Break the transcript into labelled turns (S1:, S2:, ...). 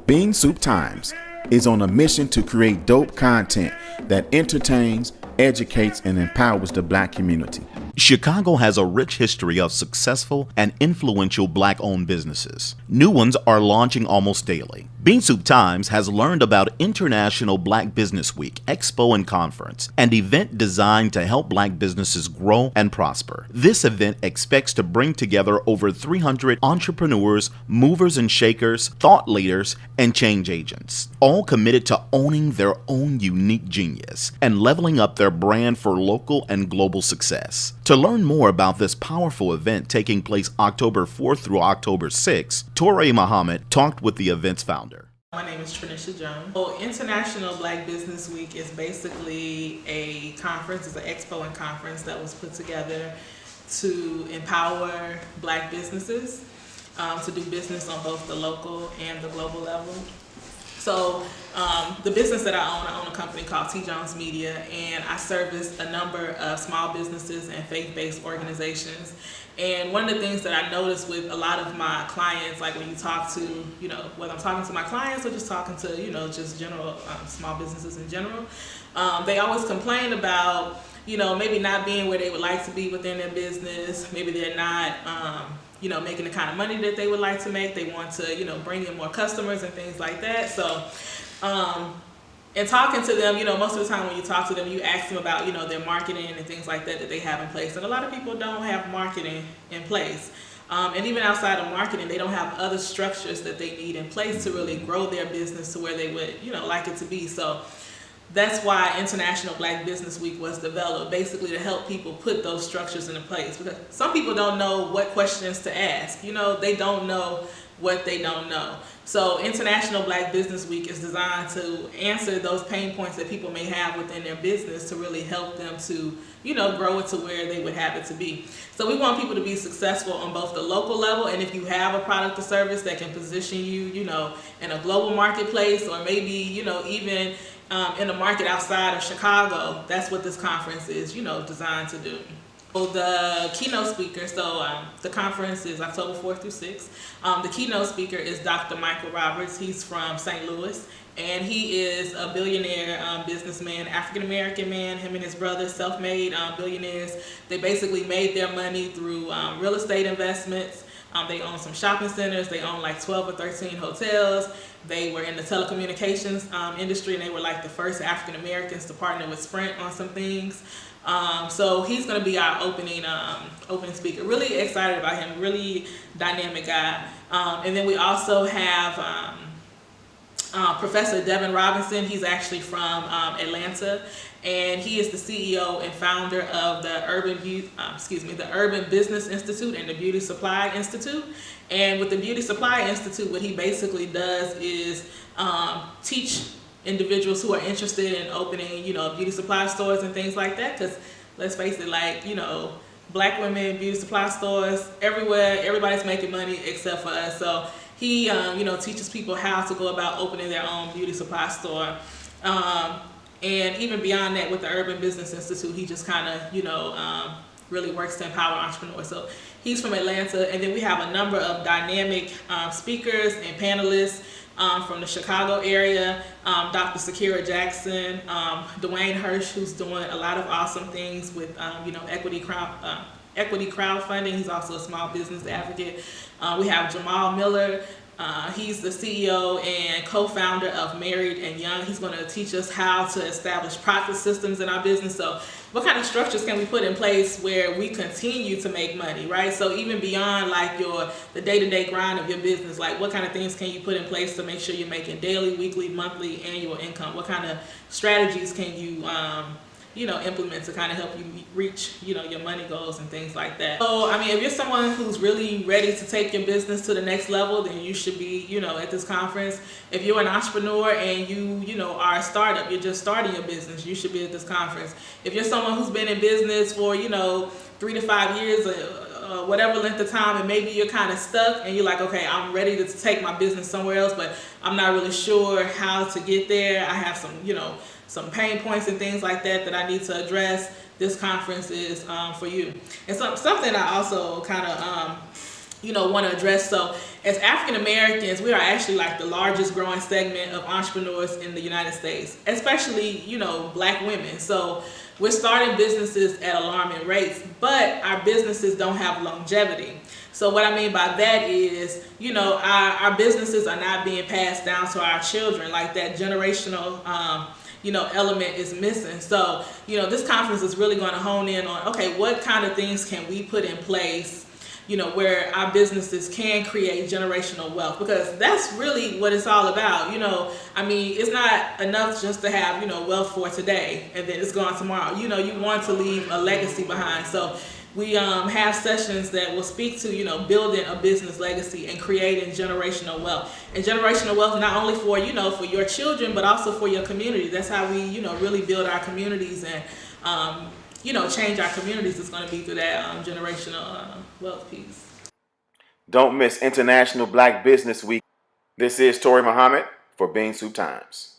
S1: Bean Soup Times is on a mission to create dope content that entertains, educates, and empowers the Black community.
S2: Chicago has a rich history of successful and influential Black-owned businesses. New ones are launching almost daily. Bean Soup Times has learned about International Black Business Week, Expo and Conference, an event designed to help Black businesses grow and prosper. This event expects to bring together over 300 entrepreneurs, movers and shakers, thought leaders, and change agents, all committed to owning their own unique genius and leveling up their brand for local and global success. To learn more about this powerful event taking place October 4th through October 6th, Torre Muhammad talked with the event's founder.
S3: My name is Trinisha Jones. So International Black Business Week is basically a conference, it's an expo and conference that was put together to empower Black businesses to do business on both the local and the global level. So the business that I own a company called T. Jones Media, and I service a number of small businesses and faith-based organizations. And one of the things that I noticed with a lot of my clients, like when you talk to, whether I'm talking to my clients or just talking to, just general small businesses in general, they always complain about, maybe not being where they would like to be within their business. Maybe they're not, making the kind of money that they would like to make. They want to, bring in more customers and things like that. So, and talking to them, most of the time when you talk to them, you ask them about, their marketing and things like that they have in place. And a lot of people don't have marketing in place. And even outside of marketing, they don't have other structures that they need in place to really grow their business to where they would, like it to be. So that's why International Black Business Week was developed, basically to help people put those structures into place. Because some people don't know what questions to ask. They don't know what they don't know. So International Black Business Week is designed to answer those pain points that people may have within their business to really help them to, grow it to where they would have it to be. So we want people to be successful on both the local level, and if you have a product or service that can position you, in a global marketplace, or maybe, even in a market outside of Chicago, that's what this conference is, designed to do. So the keynote speaker, the conference is October 4th through 6th. The keynote speaker is Dr. Michael Roberts. He's from St. Louis, and he is a billionaire businessman, African-American man. Him and his brother, self-made billionaires. They basically made their money through real estate investments. They own some shopping centers. They own like 12 or 13 hotels. They were in the telecommunications industry, and they were like the first African Americans to partner with Sprint on some things. So he's going to be our opening speaker. Really excited about him. Really dynamic guy. And then we also have Professor Devin Robinson. He's actually from Atlanta, and he is the CEO and founder of the Urban Business Institute and the Beauty Supply Institute. And with the Beauty Supply Institute, what he basically does is teach individuals who are interested in opening, beauty supply stores and things like that. Because let's face it, Black women, beauty supply stores everywhere, everybody's making money except for us. So he, teaches people how to go about opening their own beauty supply store. And even beyond that, with the Urban Business Institute, he just kind of, really works to empower entrepreneurs. So he's from Atlanta. And then we have a number of dynamic speakers and panelists from the Chicago area. Dr. Sakira Jackson, Dwayne Hirsch, who's doing a lot of awesome things with, equity crowdfunding. He's also a small business advocate. We have Jamal Miller. He's the CEO and co-founder of Married and Young. He's going to teach us how to establish profit systems in our business. So what kind of structures can we put in place where we continue to make money, right? So even beyond the day-to-day grind of your business, what kind of things can you put in place to make sure you're making daily, weekly, monthly, annual income? What kind of strategies can you implement to kind of help you reach, your money goals and things like that. So, if you're someone who's really ready to take your business to the next level, then you should be, at this conference. If you're an entrepreneur and you are a startup, you're just starting your business, you should be at this conference. If you're someone who's been in business for, 3 to 5 years, whatever length of time, and maybe you're kind of stuck and you're like, okay, I'm ready to take my business somewhere else, but I'm not really sure how to get there. I have some pain points and things like that I need to address. This conference is for you. And something I also kind of want to address. So as African Americans, we are actually like the largest growing segment of entrepreneurs in the United States, especially, Black women. So we're starting businesses at alarming rates, but our businesses don't have longevity. So what I mean by that is, our businesses are not being passed down to our children. Like that generational, element is missing. So, this conference is really going to hone in on, okay, what kind of things can we put in place, where our businesses can create generational wealth, because that's really what it's all about. It's not enough just to have, wealth for today and then it's gone tomorrow. You want to leave a legacy behind. So we have sessions that will speak to, building a business legacy and creating generational wealth. And generational wealth not only for, for your children, but also for your community. That's how we, really build our communities and, change our communities. Is going to be through that generational wealth piece.
S1: Don't miss International Black Business Week. This is Tori Muhammad for Bean Soup Times.